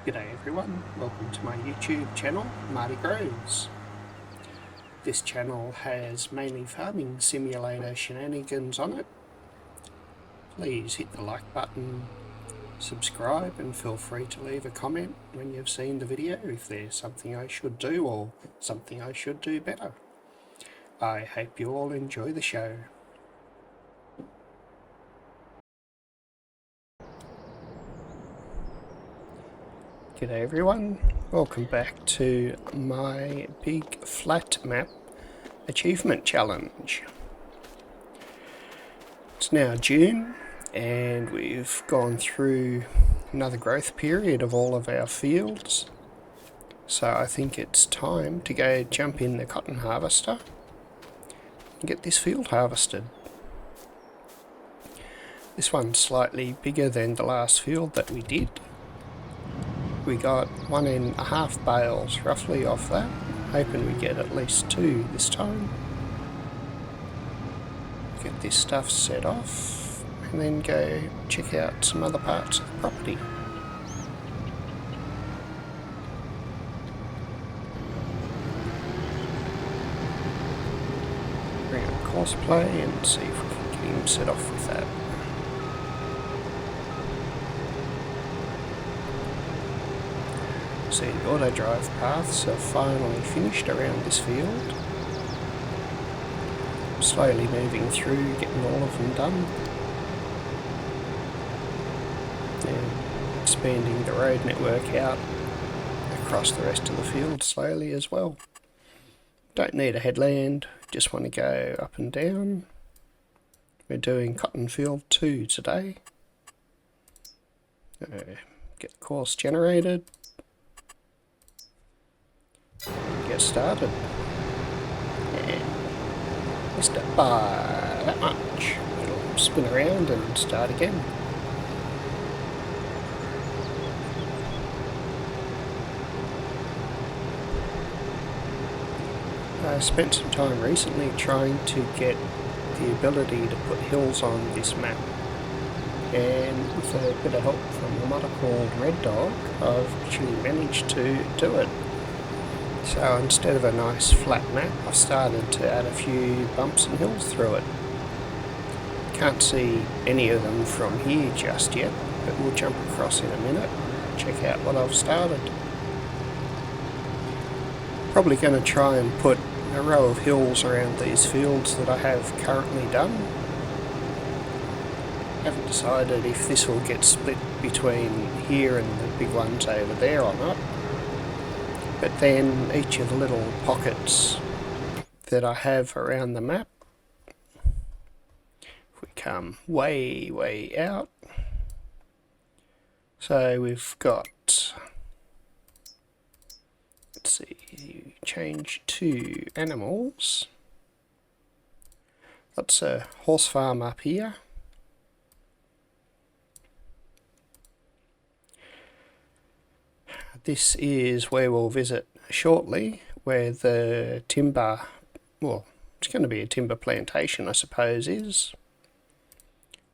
G'day everyone, welcome to my YouTube channel, Marty Grows. This channel has mainly farming simulator shenanigans on it. Please hit the like button, subscribe, and feel free to leave a comment when you've seen the video if there's something I should do or something I should do better. I hope you all enjoy the show. G'day everyone, welcome back to my big flat map achievement challenge. It's now June and we've gone through another growth period of all of our fields, so I think it's time to go jump in the cotton harvester and get this field harvested. This one's slightly bigger than the last field that we did. We got 1.5 bales roughly off that, hoping we get at least 2 this time. Get this stuff set off and then go check out some other parts of the property. Bring up cosplay and see if we can get him set off with that. See, the auto drive paths are finally finished around this field. Slowly moving through, getting all of them done. And expanding the road network out across the rest of the field slowly as well. Don't need a headland, just want to go up and down. We're doing Cotton Field 2 today. Get the course generated. Get started. And missed it by that much. It'll spin around and start again. I spent some time recently trying to get the ability to put hills on this map, and with a bit of help from a modder called Red Dog, I've actually managed to do it. So instead of a nice flat map, I've started to add a few bumps and hills through it. Can't see any of them from here just yet, but we'll jump across in a minute and check out what I've started. Probably going to try and put a row of hills around these fields that I have currently done. Haven't decided if this will get split between here and the big ones over there or not. But then each of the little pockets that I have around the map, if we come way out, so we've got, let's see, change to animals. That's a horse farm up here. This is where we'll visit shortly, where the timber, well, it's going to be a timber plantation, I suppose, is.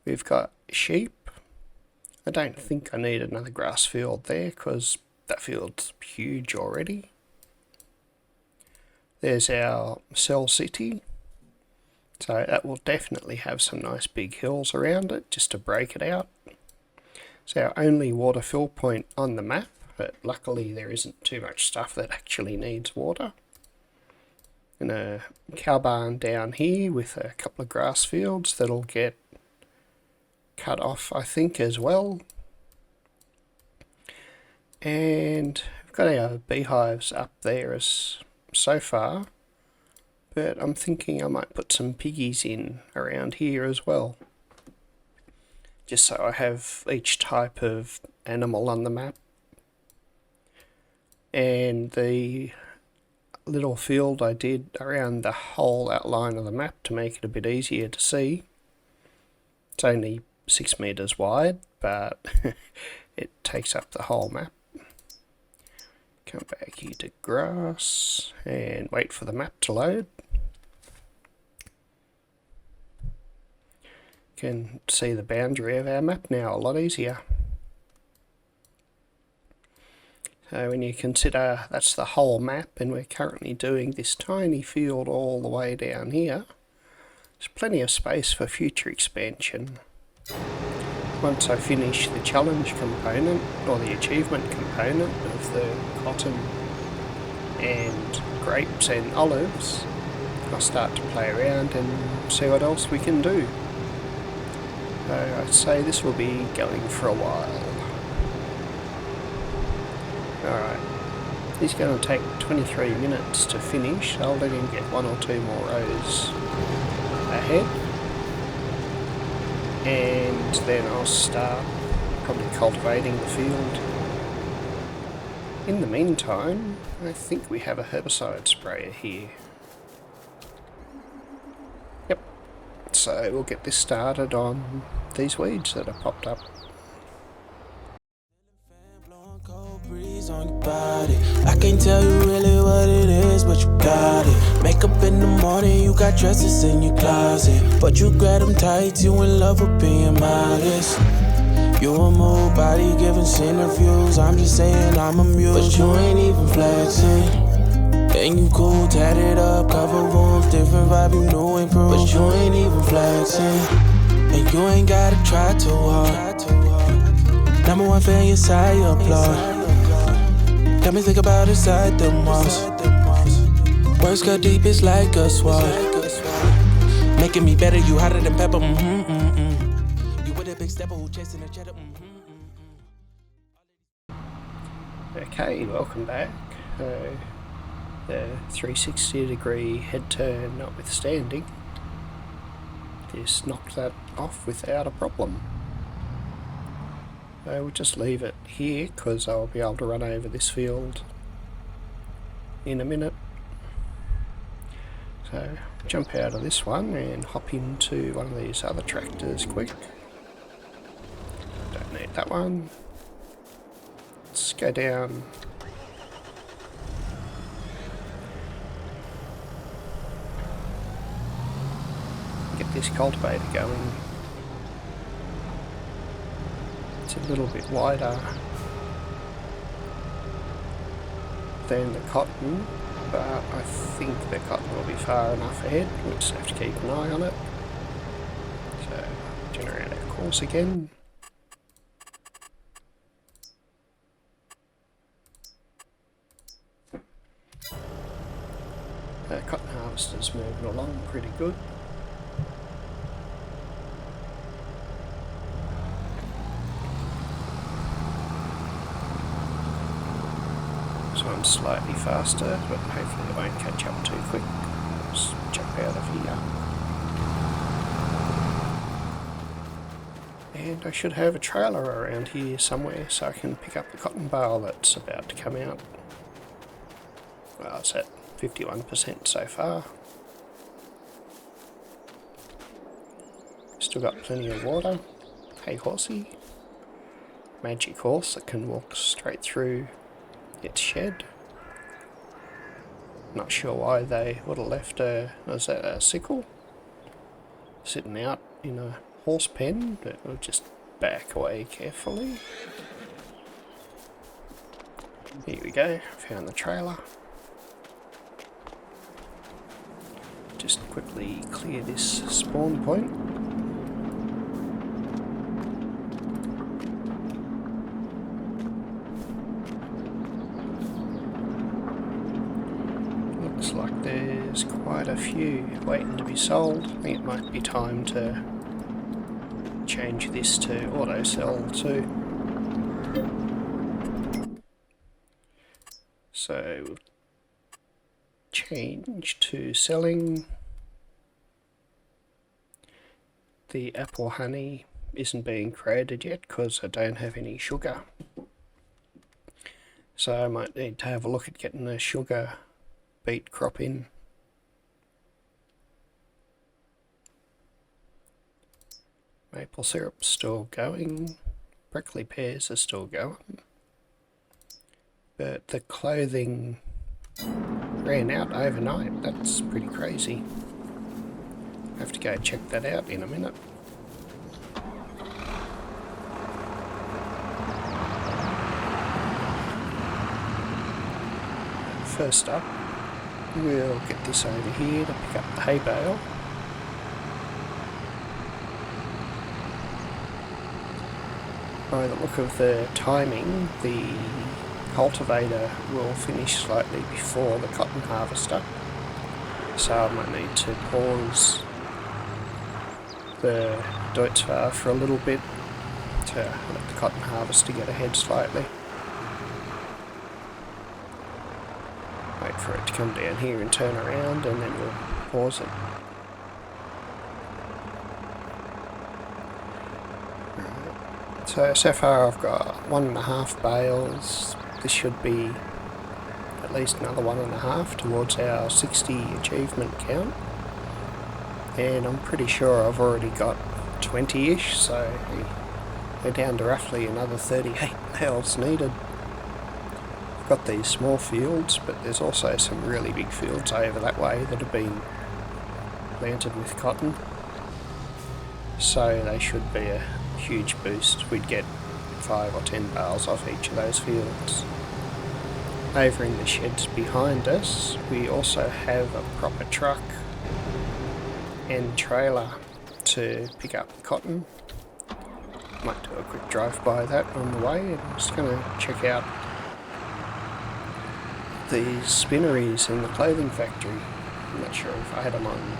We've got sheep. I don't think I need another grass field there, because that field's huge already. There's our cell city. So that will definitely have some nice big hills around it, just to break it out. It's our only water fill point on the map. But luckily there isn't too much stuff that actually needs water. And a cow barn down here with a couple of grass fields that'll get cut off, I think, as well. And we've got our beehives up there as so far, but I'm thinking I might put some piggies in around here as well, just so I have each type of animal on the map. And the little field I did around the whole outline of the map to make it a bit easier to see. It's only 6 meters wide, but it takes up the whole map. Come back here to grass and wait for the map to load. Can see the boundary of our map now a lot easier. When you consider that's the whole map and we're currently doing this tiny field all the way down here, there's plenty of space for future expansion. Once I finish the challenge component or the achievement component of the cotton and grapes and olives, I'll start to play around and see what else we can do. I'd say this will be going for a while. Alright, he's going to take 23 minutes to finish. I'll let him get 1 or 2 more rows ahead. And then I'll start probably cultivating the field. In the meantime, I think we have a herbicide sprayer here. Yep, so we'll get this started on these weeds that have popped up. On your body. I can't tell you really what it is, but you got it. Makeup in the morning, you got dresses in your closet, but you grab them tight, you in love with being modest. You a mood body giving interviews, I'm just saying I'm amused, but you ain't even flexing. And you cool, tatted up, cover wounds, different vibe, you know improved, but you ain't even flexing. And you ain't gotta try too hard. #1 fan, your side, your applaud. Got me think about inside the walls. Words cut deep, it's like a sword. Making me better, you hotter than pepper. You with a big stepper who chasing a cheddar. Okay, welcome back. The 360-degree head turn notwithstanding, just knocked that off without a problem. We'll just leave it here because I'll be able to run over this field in a minute. So jump out of this one and hop into one of these other tractors quick. Don't need that one. Let's go down. Get this cultivator going. It's a little bit wider than the cotton, but I think the cotton will be far enough ahead. We'll just have to keep an eye on it. So, generate our course again. Cotton harvester's moving along pretty good. So I'm slightly faster, but hopefully it won't catch up too quick. Just jump out of here. And I should have a trailer around here somewhere so I can pick up the cotton bale that's about to come out. Well, it's at 51% so far. Still got plenty of water. Hey horsey. Magic horse that can walk straight through its shed. Not sure why they would have left was that a sickle? Sitting out in a horse pen, but we'll just back away carefully. Here we go, found the trailer. Just quickly clear this spawn point. Looks like there's quite a few waiting to be sold. I think it might be time to change this to auto sell too. So we'll change to selling. The apple honey isn't being created yet because I don't have any sugar. So I might need to have a look at getting a sugar beet crop in. Maple syrup's still going. Prickly pears are still going. But the clothing ran out overnight. That's pretty crazy. I have to go check that out in a minute. first up, we'll get this over here to pick up the hay bale. By the look of the timing, the cultivator will finish slightly before the cotton harvester, so I might need to pause the Ltrs for a little bit to let the cotton harvester get ahead slightly. Wait for it to come down here and turn around, and then we'll pause it. Right. So far I've got 1.5 bales. This should be at least another 1.5 towards our 60 achievement count. And I'm pretty sure I've already got 20-ish, so we're down to roughly another 38 bales needed. I've got these small fields, but there's also some really big fields over that way that have been planted with cotton, so they should be a huge boost. We'd get 5 or 10 bales off each of those fields. Over in the sheds behind us, we also have a proper truck and trailer to pick up the cotton. Might do a quick drive by that on the way, and I'm just going to check out these spinneries in the clothing factory. I'm not sure if I had them on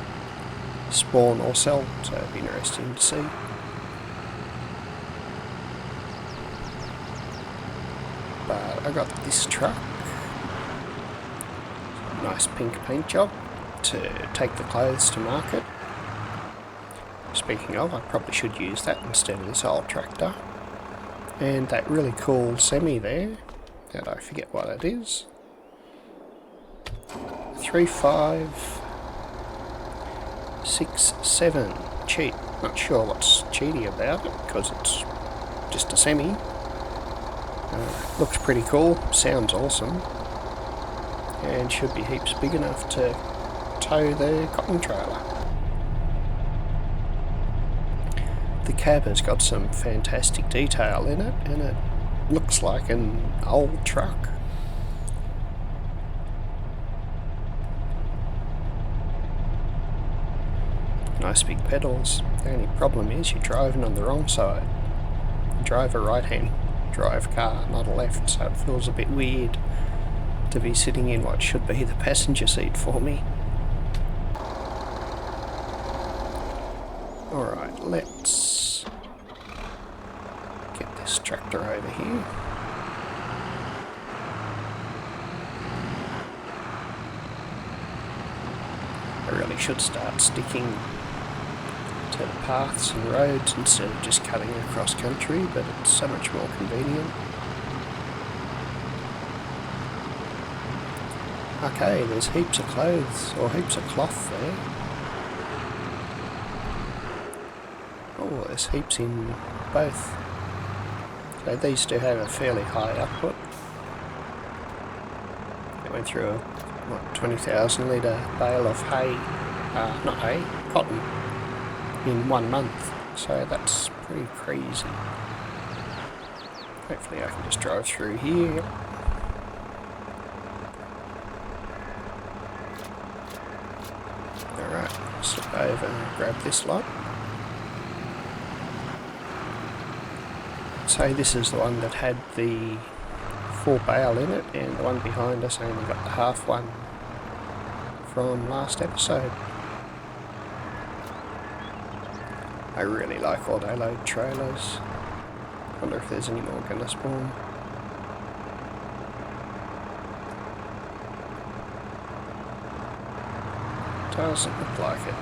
spawn or sell, so it'd be interesting to see. But I got this truck, nice pink paint job, to take the clothes to market. Speaking of, I probably should use that instead of this old tractor. And that really cool semi there, that I forget what it is. 3567 cheat. Not sure what's cheaty about it, because it's just a semi. Looks pretty cool, sounds awesome, and should be heaps big enough to tow the cotton trailer. The cab has got some fantastic detail in it, and it looks like an old truck. Nice big pedals. The only problem is you're driving on the wrong side. You drive a right-hand drive car, not a left, so it feels a bit weird to be sitting in what should be the passenger seat for me. Alright, let's get this tractor over here. I really should start sticking to the paths and roads instead of just cutting across country, but it's so much more convenient. Okay, there's heaps of clothes, or heaps of cloth there. Oh, there's heaps in both. So these do have a fairly high output. It went through a, 20,000 litre bale of hay, not hay, cotton, in 1 month. So that's pretty crazy. Hopefully I can just drive through here. Yep. Alright, slip over and grab this lot. So this is the one that had the full bale in it, and the one behind us only got the half one from last episode. I really like auto load trailers. Wonder if there's any more gonna spawn. Doesn't look like it.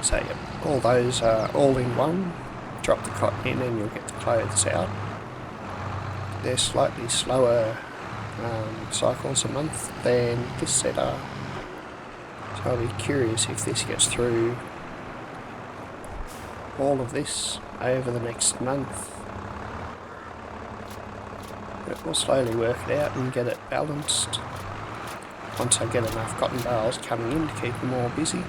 So yep, all those are all in one. Drop the cotton in and you'll get the clothes out. They're slightly slower cycles a month than this setup. So I'll be curious if this gets through all of this over the next month. But we'll slowly work it out and get it balanced once I get enough cotton bales coming in to keep them all busy.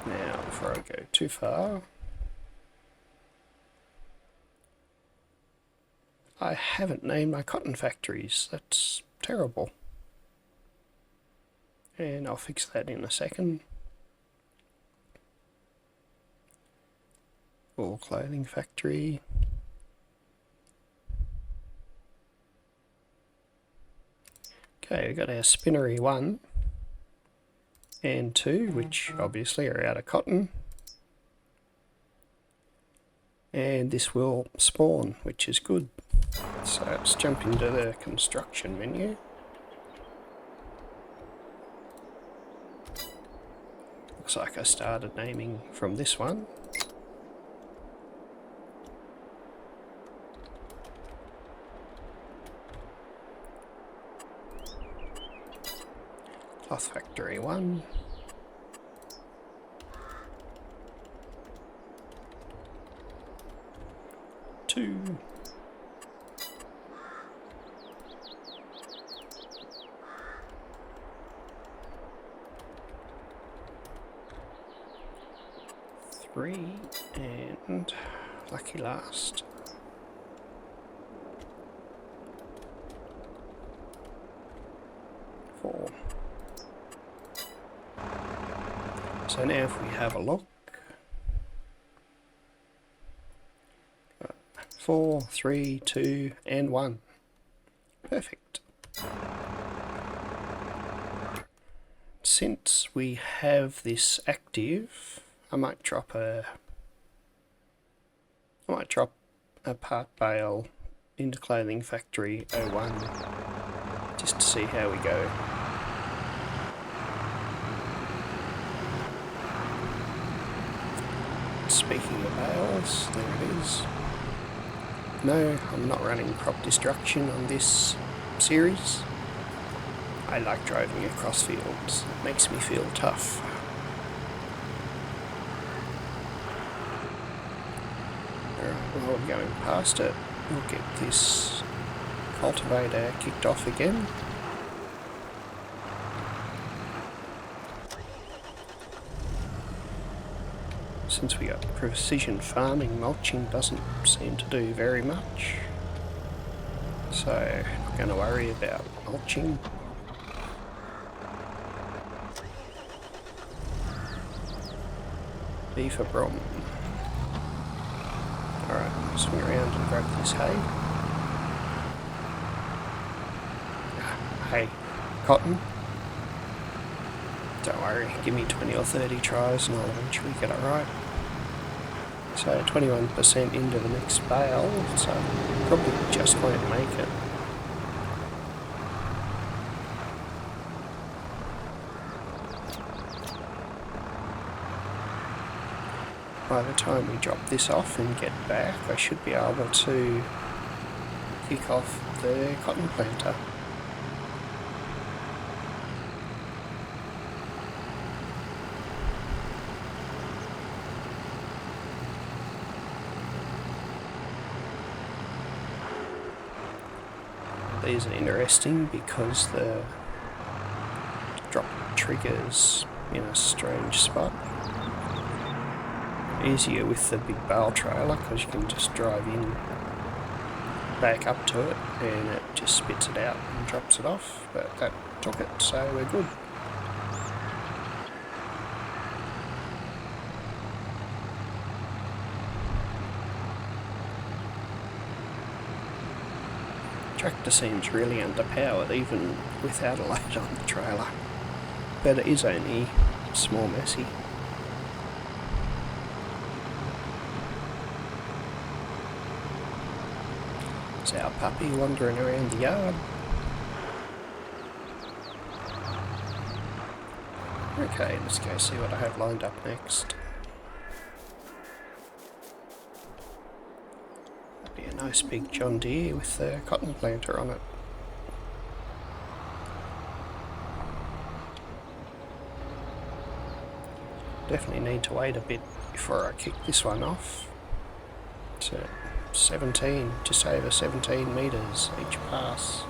Now, before I go too far, I haven't named my cotton factories. That's terrible. And I'll fix that in a second. Wool clothing factory. Okay, we've got our Spinnery 1 and 2, which obviously are out of cotton. And this will spawn, which is good. So let's jump into the construction menu. Looks like I started naming from this one. Cloth factory 1. Two. Three, and lucky last. Four. So now if we have a look, 4, 3, 2, and 1. Perfect. Since we have this active, I might drop a part bale into clothing factory 01 just to see how we go. Speaking of bales, there it is. No, I'm not running crop destruction on this series. I like driving across fields. It makes me feel tough. While we're going past it, we'll get this cultivator kicked off again. Since we got precision farming, mulching doesn't seem to do very much. So, not going to worry about mulching. B for Brom. Alright, swing around and grab this hay. Hay. Cotton. Don't worry, give me 20 or 30 tries and I'll eventually get it right. So 21% into the next bale, so probably just won't make it. By the time we drop this off and get back, I should be able to kick off the cotton planter. These are interesting because the drop triggers in a strange spot. Easier with the big bale trailer because you can just drive in, back up to it, and it just spits it out and drops it off, but that took it, so we're good. Tractor seems really underpowered even without a load on the trailer, but it is only small messy. It's our puppy wandering around the yard. Okay, let's go see what I have lined up next. Be a nice big John Deere with the cotton planter on it. Definitely need to wait a bit before I kick this one off. So 17, just over 17 metres each pass.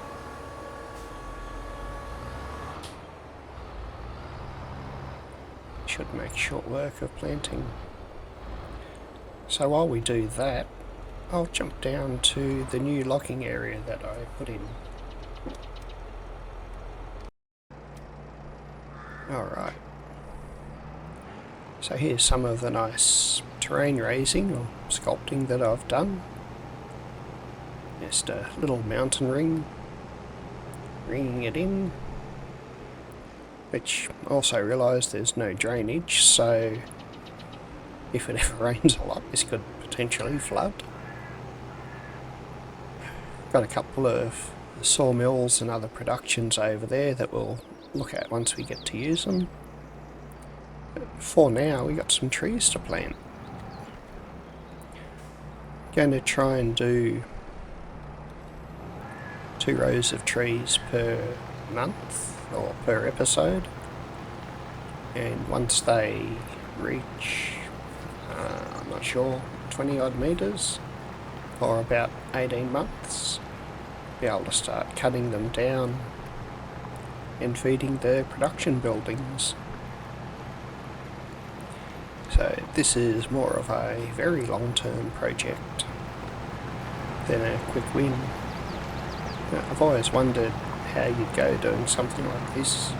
Should make short work of planting. So while we do that, I'll jump down to the new logging area that I put in. Alright. So here's some of the nice terrain raising or sculpting that I've done. Just a little mountain ring, ringing it in, which I also realised there's no drainage, so if it ever rains a lot this could potentially flood. Got a couple of sawmills and other productions over there that we'll look at once we get to use them. But for now we got some trees to plant. Going to try and do 2 rows of trees per month or per episode, and once they reach I'm not sure, 20 odd metres or about 18 months, be able to start cutting them down and feeding the production buildings. So this is more of a very long-term project than a quick win. Now, I've always wondered how you'd go doing something like this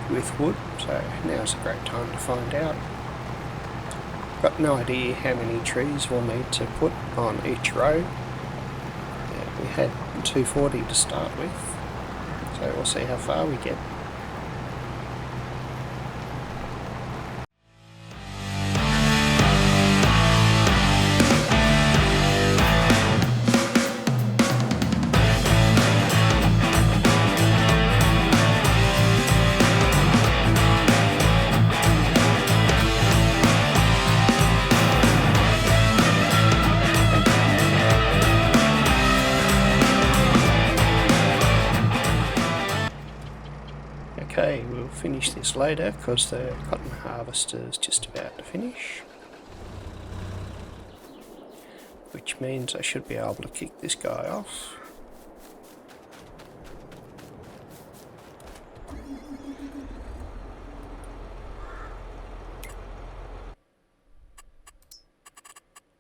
with wood, so now's a great time to find out. Got no idea how many trees we'll need to put on each row. Yeah, we had 240 to start with, so we'll see how far we get. Okay, we'll finish this later because the cotton harvester is just about to finish, which means I should be able to kick this guy off.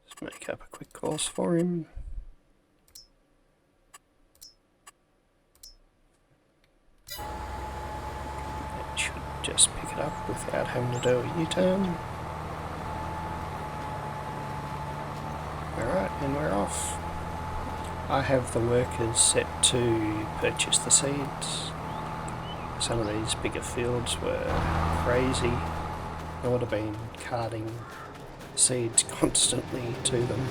Just make up a quick course for him. Just pick it up without having to do a U-turn. Alright, and we're off. I have the workers set to purchase the seeds. Some of these bigger fields were crazy. I would have been carting seeds constantly to them.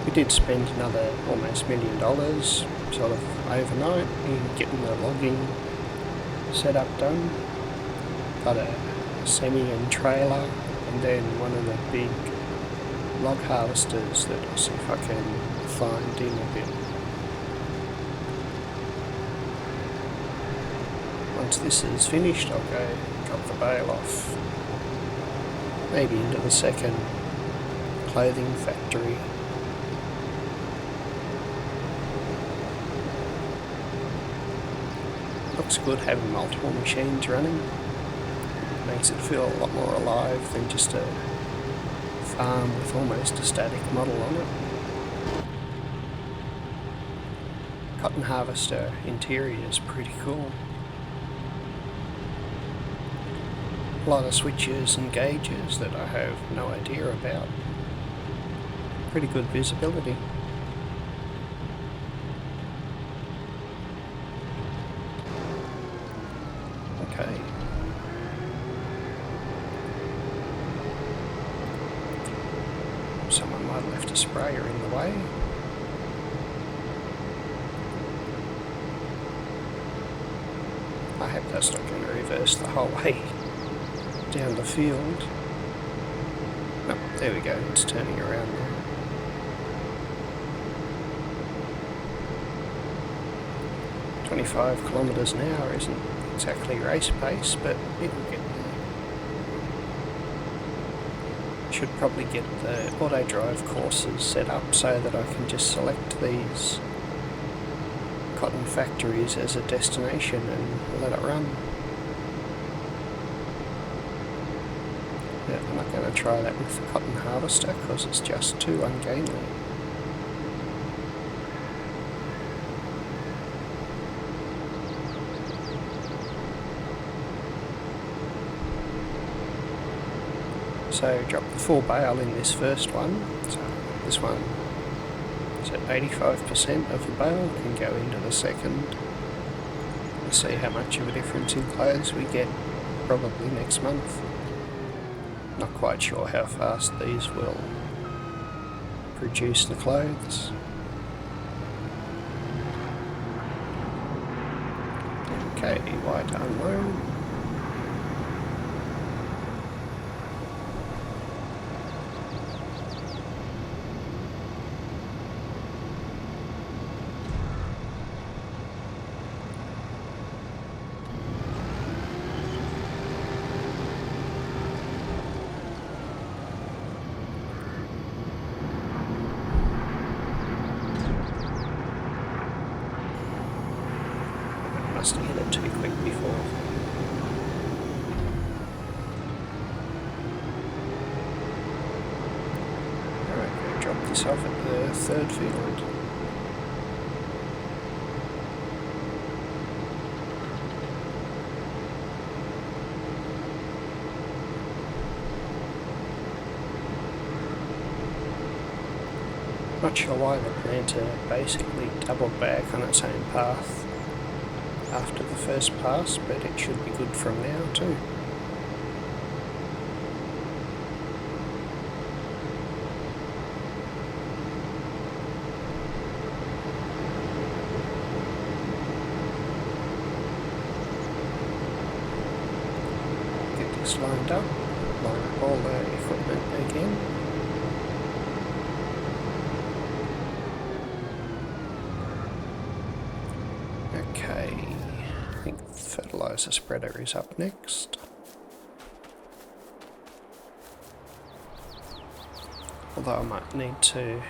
We did spend another almost $1 million sort of overnight in getting the logging setup done. Got a semi and trailer, and then one of the big log harvesters that I'll see if I can find in a bit. Once this is finished I'll go drop the bale off, maybe into the second clothing factory. Looks good having multiple machines running. Makes it feel a lot more alive than just a farm with almost a static model on it. Cotton harvester interior is pretty cool. A lot of switches and gauges that I have no idea about. Pretty good visibility. Okay. Someone might have left a sprayer in the way. I hope that's not going to reverse the whole way down the field. Oh, there we go, it's turning around now. "25 kilometres an hour isn't exactly race pace, but it'll get there." Should probably get the auto drive courses set up so that I can just select these cotton factories as a destination and let it run. Yeah, I'm not going to try that with the cotton harvester because it's just too ungainly. So drop the full bale in this first one. So this one is at 85% of the bale, can go into the second. We'll see how much of a difference in clothes we get probably next month. Not quite sure how fast these will produce the clothes. Okay, white unload. Must have hit it too quick before. Alright, go drop this off at the third field. Not sure why the planter basically doubled back on its own path after the first pass, but it should be good from now too. Get this lined up, line up all the equipment again. Okay, I think the fertiliser spreader is up next. Although I might need to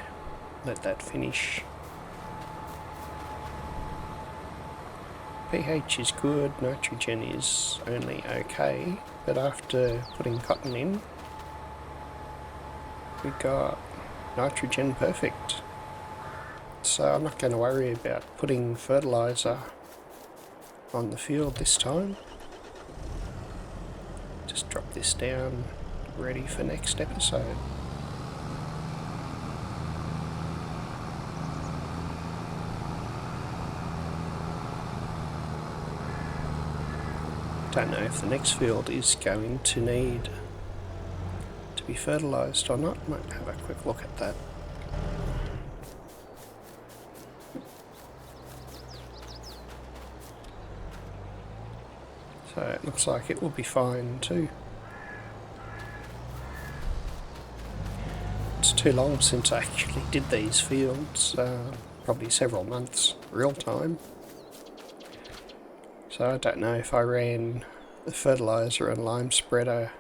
let that finish. pH is good, nitrogen is only okay, but after putting cotton in, we got nitrogen perfect. So I'm not going to worry about putting fertiliser on the field this time. Just drop this down, ready for next episode. Don't know if the next field is going to need to be fertilised or not. Might have a quick look at that. So it looks like it will be fine too. It's too long since I actually did these fields, probably several months real time. So I don't know if I ran the fertiliser and lime spreader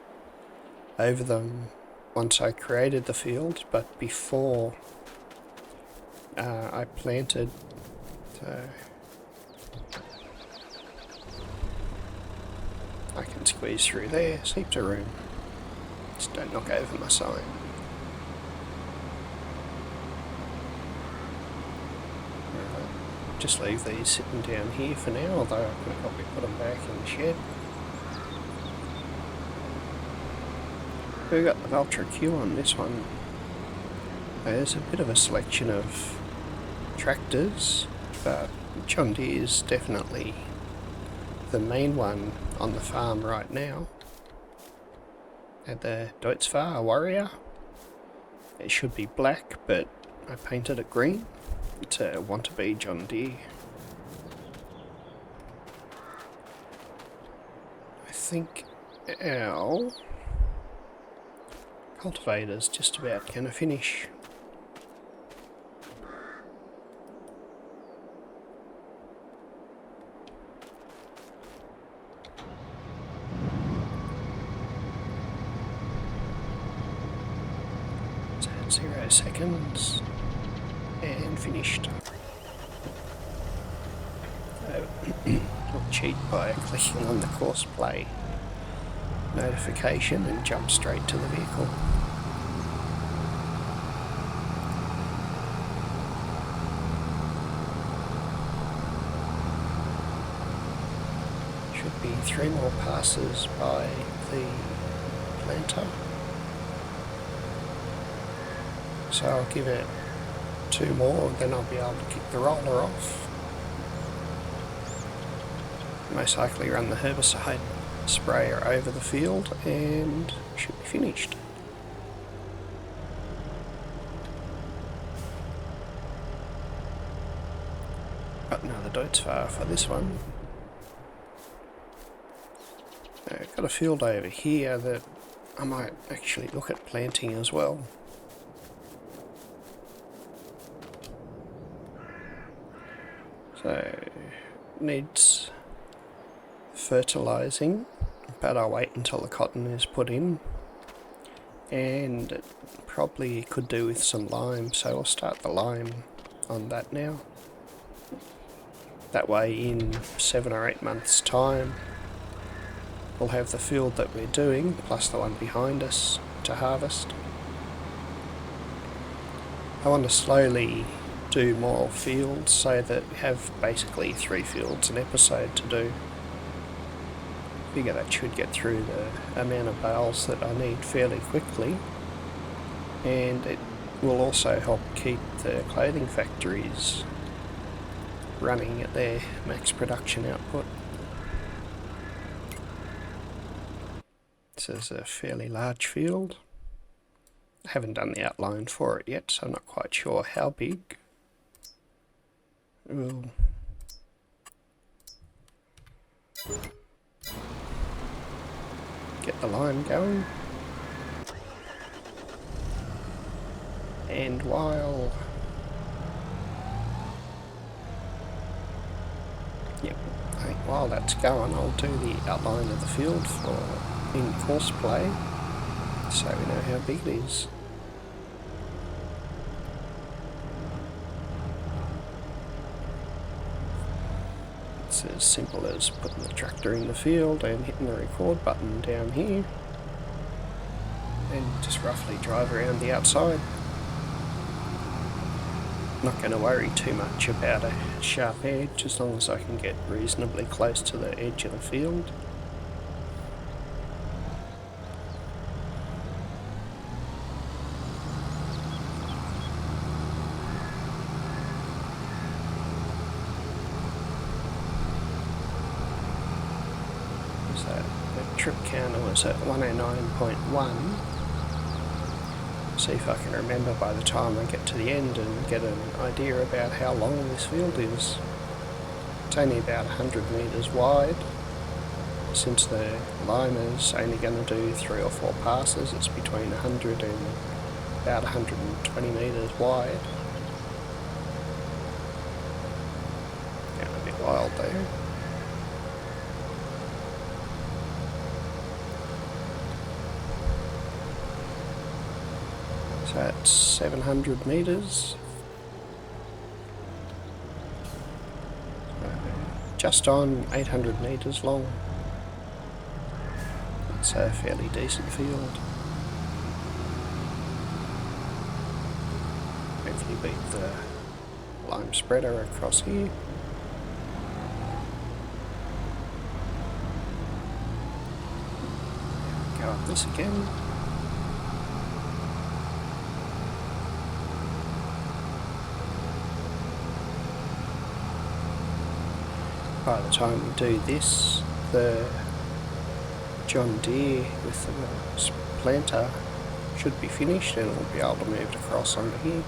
over them once I created the field, but before I planted. So I can squeeze through there, there's heaps of room. Just don't knock over my sign. Just leave these sitting down here for now, although I could probably put them back in the shed. We've got the Ltrs Q on this one. There's a bit of a selection of tractors, but John Deere is definitely the main one on the farm right now. At the Deutz Warrior. It should be black, but I painted it green. It's a want-to-be John Deere. I think our cultivator's just about going to finish. So 0 seconds. And finished. So, I'll cheat by clicking on the course play notification and jump straight to the vehicle. Should be 3 more passes by the planter. So I'll give it 2 more, then I'll be able to kick the roller off. Most likely run the herbicide sprayer over the field and should be finished. Got another Deutz for this one. I've got a field over here that I might actually look at planting as well. So, needs fertilising, but I'll wait until the cotton is put in, and it probably could do with some lime, so I'll start the lime on that now. That way in 7 or 8 months time we'll have the field that we're doing plus the one behind us to harvest. I want to slowly do more fields so that we have basically 3 fields an episode to do. Figure that should get through the amount of bales that I need fairly quickly, and it will also help keep the clothing factories running at their max production output. This is a fairly large field. I haven't done the outline for it yet, so I'm not quite sure how big. We'll get the line going. And while that's going, I'll do the outline of the field for in course play, so we know how big it is. It's as simple as putting the tractor in the field and hitting the record button down here, and just roughly drive around the outside. Not going to worry too much about a sharp edge as long as I can get reasonably close to the edge of the field. So the trip counter was at 109.1. See if I can remember by the time I get to the end and get an idea about how long this field is. It's only about 100 metres wide. Since the limer's only going to do 3 or 4 passes, it's between 100 and about 120 metres wide. Going a bit wild there. So that's 700 metres. Just on 800 metres long. It's a fairly decent field. Hopefully beat the lime spreader across here. Go up this again. By the time we do this, the John Deere with the planter should be finished and we'll be able to move it across onto here.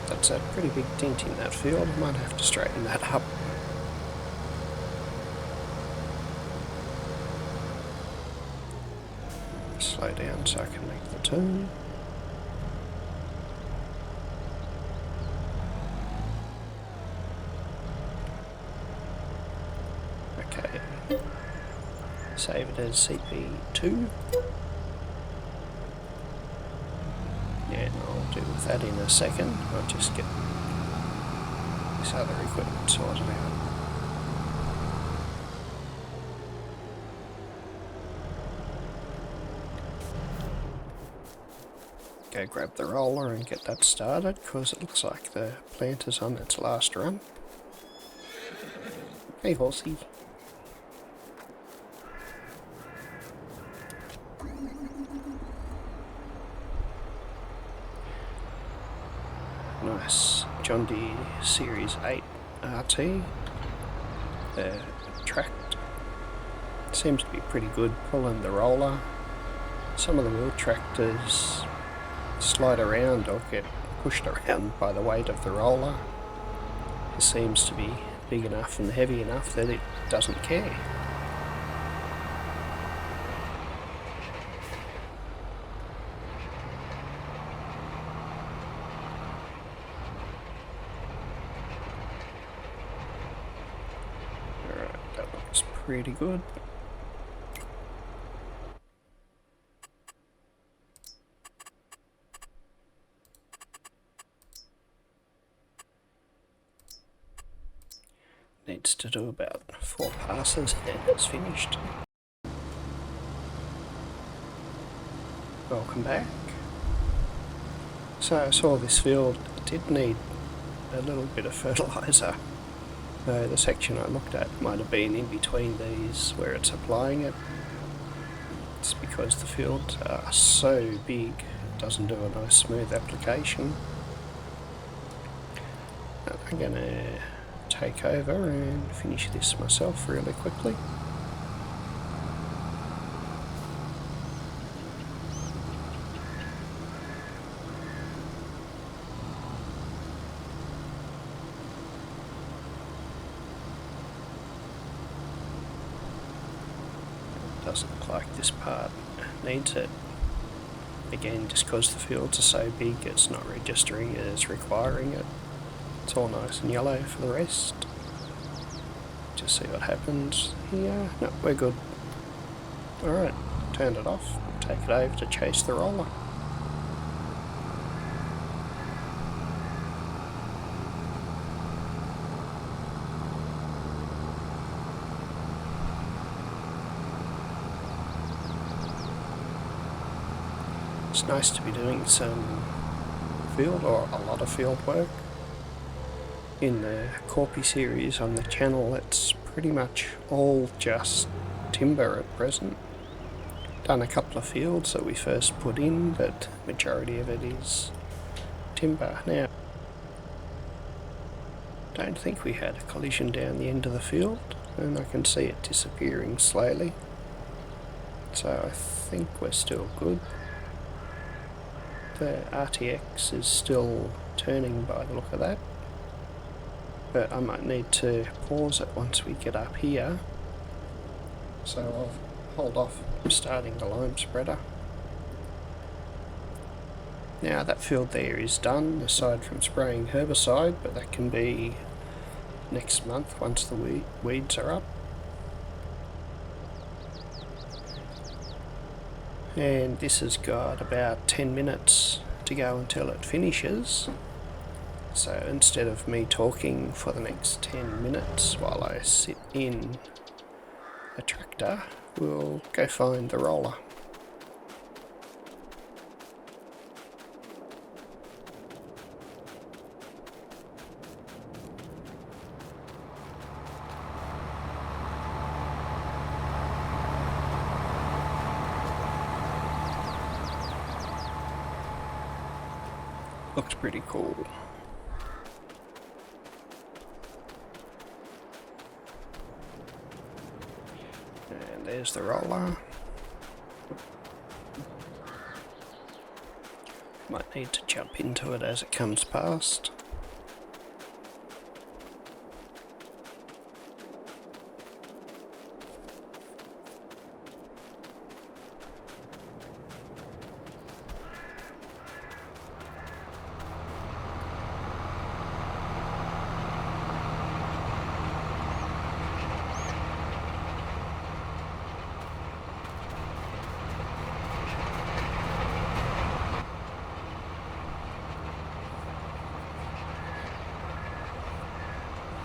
That's a pretty big dent in that field. I might have to straighten that up. Slow down so I can make the turn. Okay. save it as CP2. Yeah, I'll deal with that in a second. I'll just get this other equipment sorted out. Go grab the roller and get that started, because it looks like the plant is on its last run. Hey horsey. Nice John Deere Series 8 RT. The tract seems to be pretty good pulling the roller. Some of the wheel tractors slide around or get pushed around by the weight of the roller. It seems to be big enough and heavy enough that it doesn't care. Alright, that looks pretty good. Needs to do about 4 passes and it's finished. Welcome back. So I saw this field did need a little bit of fertiliser. The section I looked at might have been in between these where it's applying it. It's because the fields are so big, it doesn't do a nice smooth application. I'm going to take over and finish this myself really quickly. Doesn't look like this part needs it. Again, just because the fields are so big, it's not registering as requiring it. It's all nice and yellow for the rest. Just see what happens here. No, we're good. Alright, turn it off. Take it over to chase the roller. It's nice to be doing some field, or a lot of field work. In the Corpy series on the channel, it's pretty much all just timber at present. Done a couple of fields that we first put in, but majority of it is timber. Now, don't think we had a collision down the end of the field, and I can see it disappearing slowly. So I think we're still good. The RTX is still turning by the look of that. But I might need to pause it once we get up here, so I'll hold off starting the lime spreader. Now that field there is done, aside from spraying herbicide, but that can be next month once the weeds are up. And this has got about 10 minutes to go until it finishes. So instead of me talking for the next 10 minutes while I sit in a tractor, we'll go find the roller. Looks pretty cool. And there's the roller. Might need to jump into it as it comes past.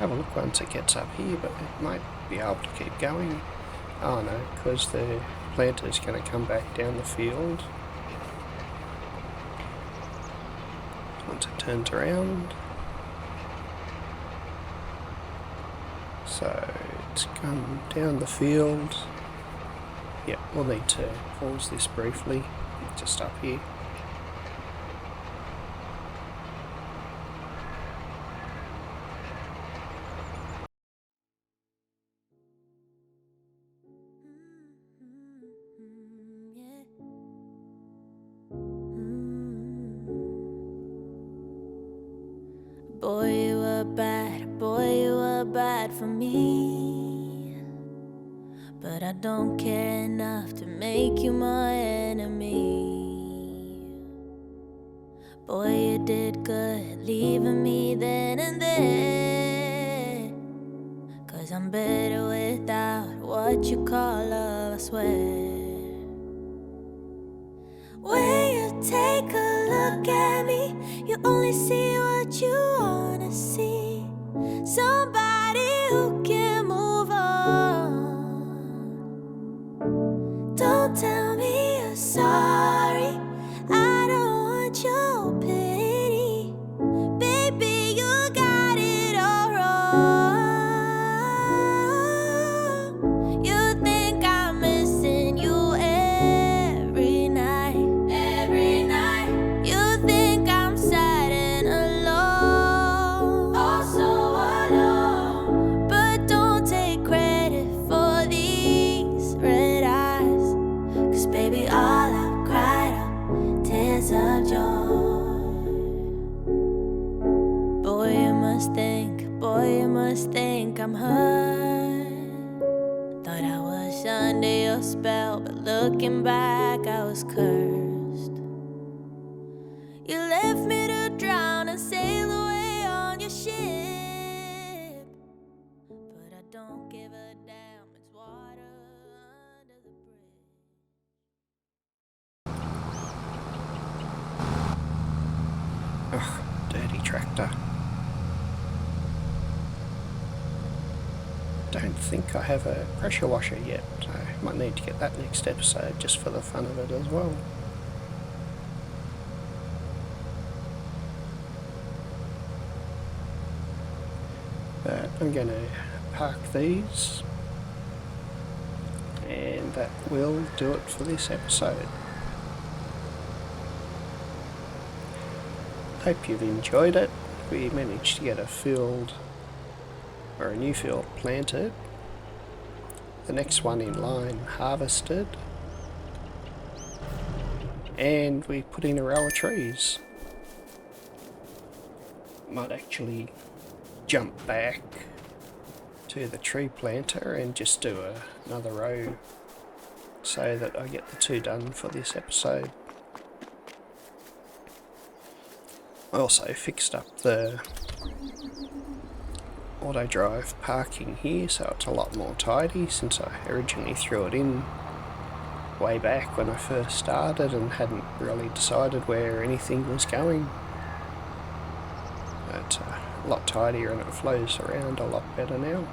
have a look once it gets up here, but it might be able to keep going. Oh no, because the planter's going to come back down the field once it turns around. So it's come down the field. Yep, we'll need to pause this briefly, just up here. Boy, you were bad for me. But I don't care enough to make you my enemy. Boy, you did good leaving me then and there. 'Cause I'm better without what you call love, I swear. When you take a look at me, you only see what you wanna see. Somebody who can move on. Don't tell me you're sorry, I don't want your pity. Baby, you got it all wrong. You think I'm missing you every night. You think I'm sad and alone, oh so alone. But don't take credit for these red eyes, 'cause baby all I've cried are tears of joy. Boy, you must think I'm hurt. Thought I was under your spell, but looking back I was cursed. You left me to drown and sail away on your ship. But I don't give a damn, it's water under the bridge. Ugh, dirty tractor. Don't think I have a pressure washer yet. I might need to get that next episode just for the fun of it as well. But I'm going to park these, and that will do it for this episode. Hope you've enjoyed it. We managed to get a new field planted, the next one in line harvested, and we put in a row of trees. Might actually jump back to the tree planter and just do another row so that I get the two done for this episode. I also fixed up the auto drive parking here so it's a lot more tidy, since I originally threw it in way back when I first started and hadn't really decided where anything was going. It's a lot tidier and it flows around a lot better now.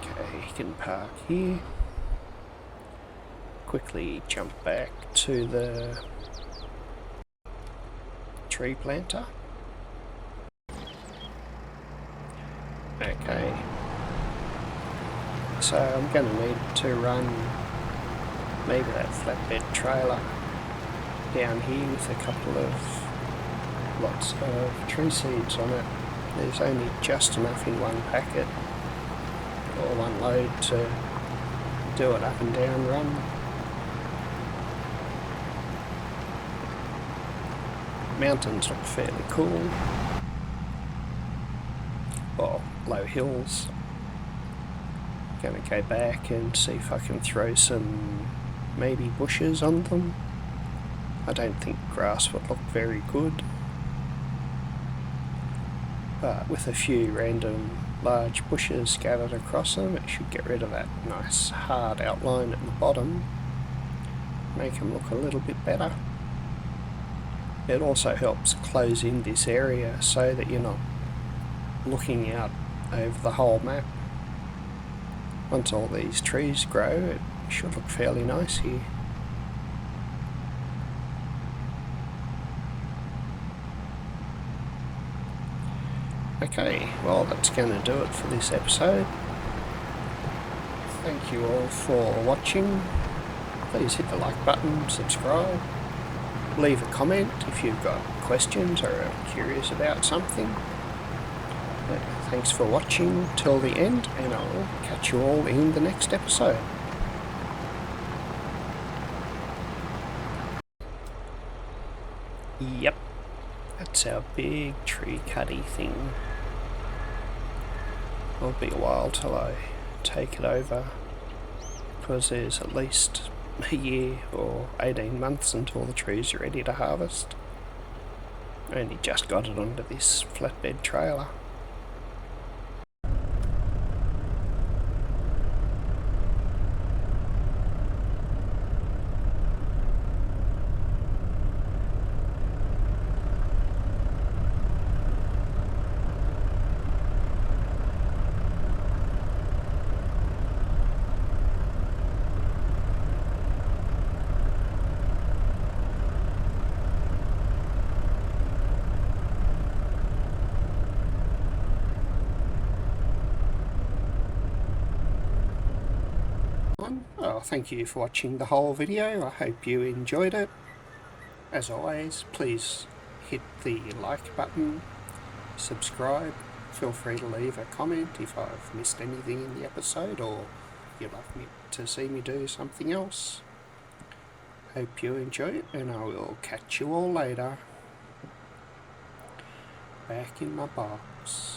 Okay, you can park here. Quickly jump back to the tree planter. Okay, so I'm going to need to run maybe that flatbed trailer down here with a couple of lots of tree seeds on it. There's only just enough in one packet or one load to do an up and down run. Mountains look fairly cool, or low hills. Gonna go back and see if I can throw some maybe bushes on them. I don't think grass would look very good, but with a few random large bushes scattered across them, it should get rid of that nice hard outline at the bottom, make them look a little bit better. It also helps close in this area so that you're not looking out over the whole map. Once all these trees grow, it should look fairly nice here. Okay, well that's going to do it for this episode. Thank you all for watching. Please hit the like button, subscribe, leave a comment if you've got questions or are curious about something. But thanks for watching till the end, and I'll catch you all in the next episode. Yep, that's our big tree cuddy thing. It'll be a while till I take it over, because there's at least a year or 18 months until the trees are ready to harvest. I only just got it onto this flatbed trailer. Oh, thank you for watching the whole video. I hope you enjoyed it. As always, please hit the like button, subscribe, feel free to leave a comment if I've missed anything in the episode or you'd like me to see me do something else. Hope you enjoy it, and I will catch you all later. Back in my box.